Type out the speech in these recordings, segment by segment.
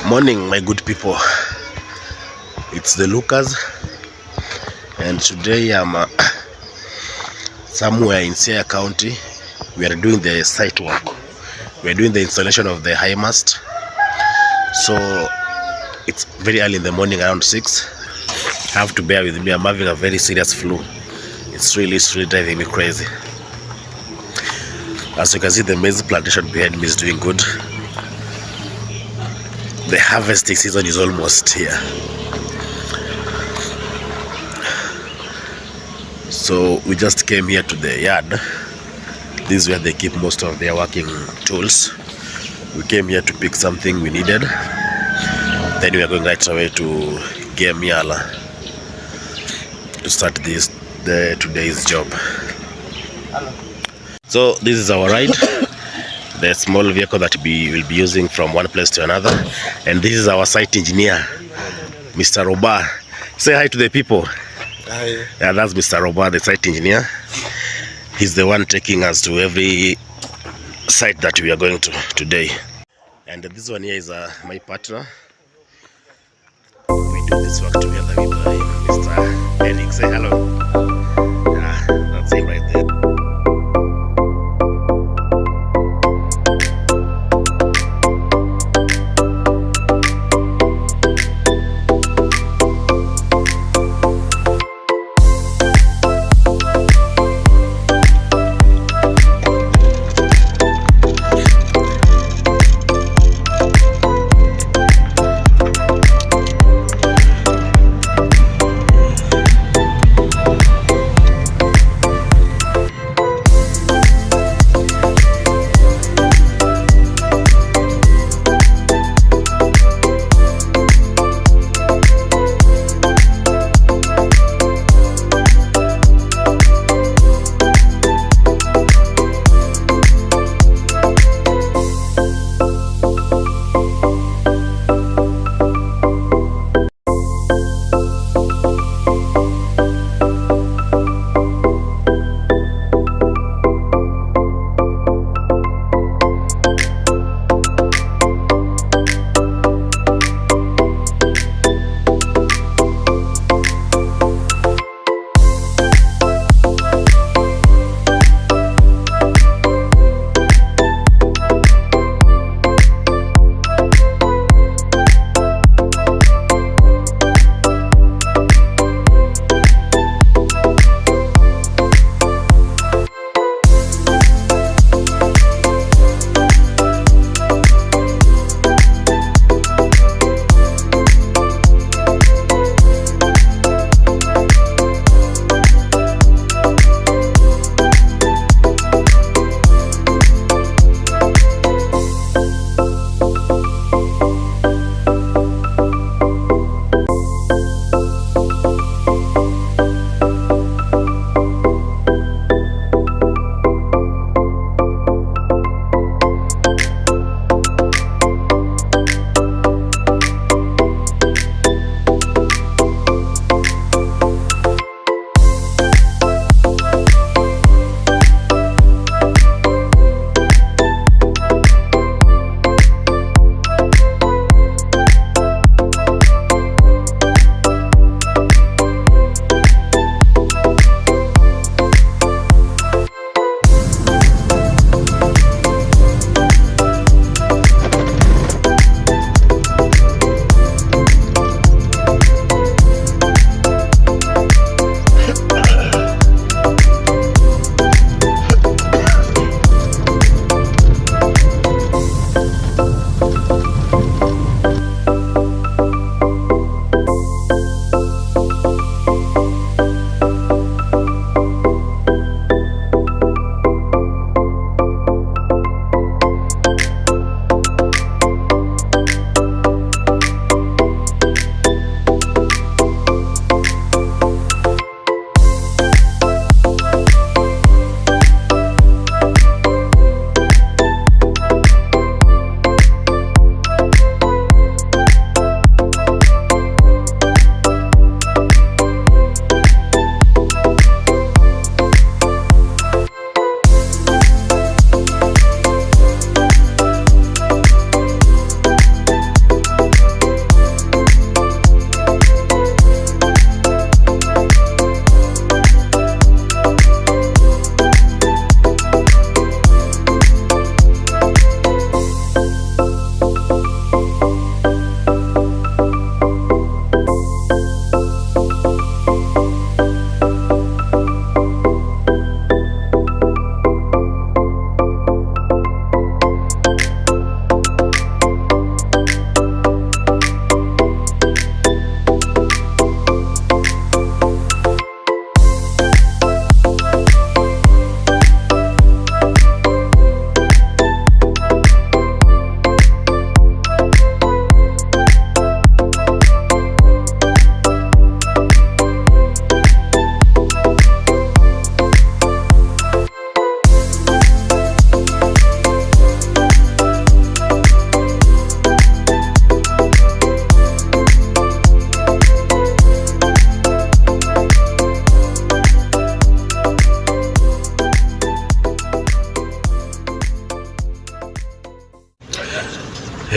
Morning, my good people. It's the Lucas, and today I'm somewhere in Siaya County. We are doing the site work. We are doing the installation of the highmast. So it's very early in the morning, around 6. Have to bear with me. I'm having a very serious flu. It's really driving me crazy. As you can see, the maize plantation behind me is doing good. The harvesting season is almost here. So we just came here to the yard. This is where they keep most of their working tools. We came here to pick something we needed. Then we are going right away to Miala to start today's job. So this is our ride. The small vehicle that we will be using from one place to another. And this is our site engineer, Mr. Roba. Say hi to the people. Hi. Yeah, that's Mr. Roba, the site engineer. He's the one taking us to every site that we are going to today. And this one here is my partner. We do this work together with Mr. Eric. Say hello. Yeah, that's him right there.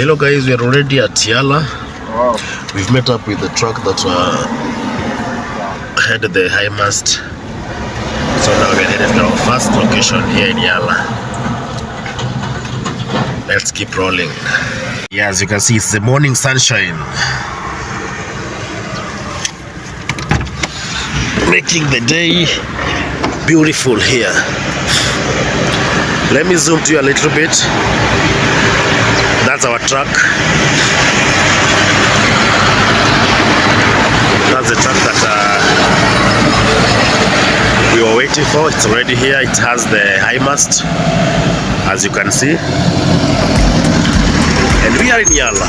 Hello guys, we are already at Yala. Wow. We've met up with the truck that had the highmast. So now we're headed to our first location here in Yala. Let's keep rolling. Yeah, as you can see, it's the morning sunshine, making the day beautiful here. Let me zoom to you a little bit. That's our truck. That's the truck that we were waiting for. It's already here. It has the highmast, as you can see. And we are in Yala.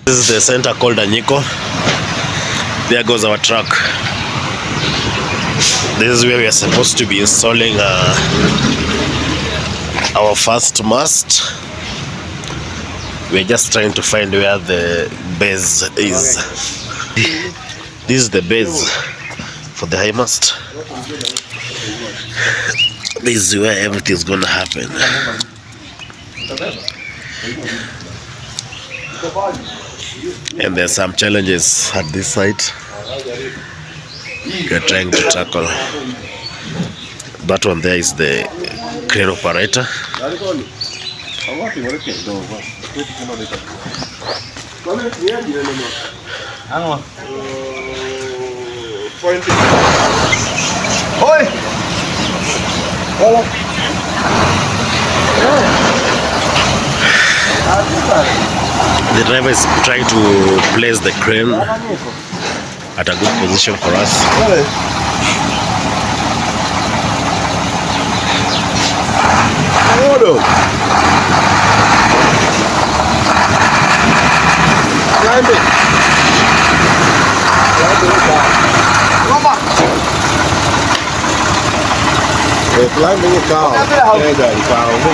This is the center called Anyiko. There goes our truck. This is where we are supposed to be installing our first mast. We are just trying to find where the base is. This is the base for the high mast. This is where everything is going to happen. And there's some challenges at this site we are trying to tackle. That one there is the crane operator. The driver is trying to place the crane at a good position for us. Climbing a cow.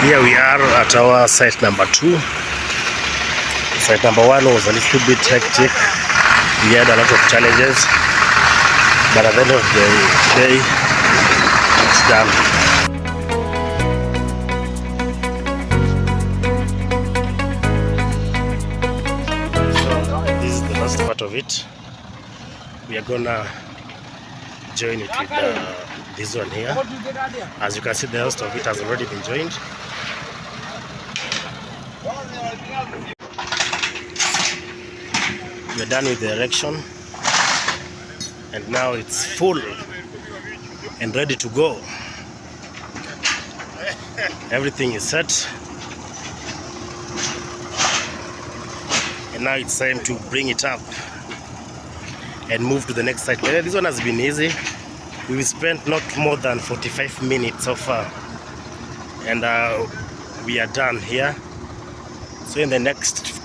Here we are at our site number 2. Site number 1 was a little bit hectic. We had a lot of challenges, but at the end of the day, it's done. So this is the last part of it. We are gonna join it with this one here. As you can see, the rest of it has already been joined. We're done with the erection, and now it's full and ready to go. Everything is set, and now it's time to bring it up and move to the next site. This one has been easy. We've spent not more than 45 minutes so far, and we are done here. So in the next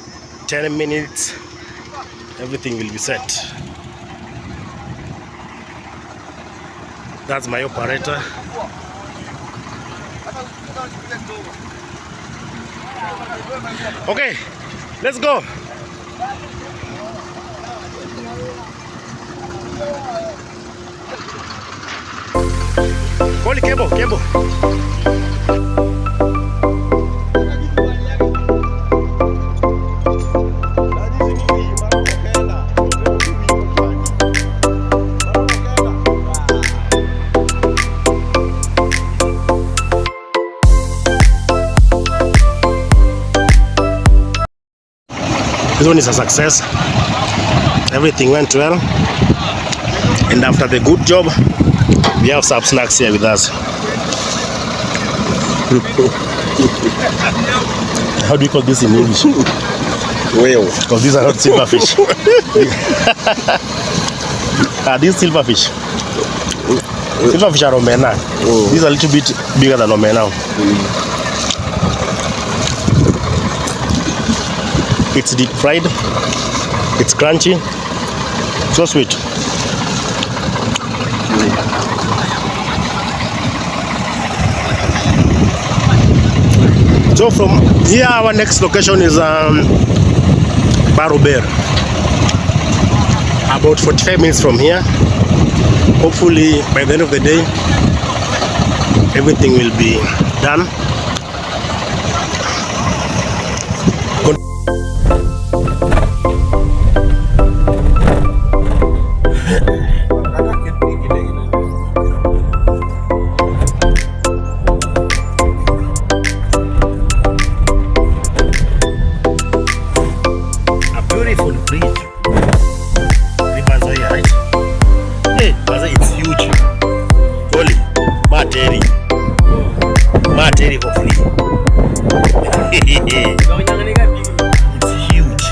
10 minutes everything will be set. That's my operator. Okay, let's go. Call cable. This one is a success. Everything went well, and after the good job, we have some snacks here with us. How do you call this in English? Whale. Because these are not silverfish. These silverfish. Silverfish are omena. These are a little bit bigger than omena. It's deep fried. It's crunchy. So sweet. So from here, our next location is Barober. About 45 minutes from here. Hopefully, by the end of the day, everything will be done. Materi for free. It's huge.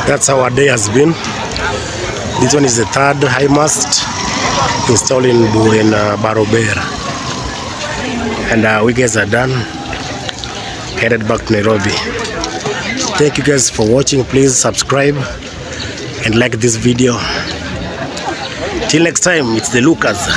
That's how our day has been. This one is the third highmast installed in Barober, and we guys are done, headed back to Nairobi. Thank you guys for watching. Please subscribe and like this video. Till next time, it's the Lucas.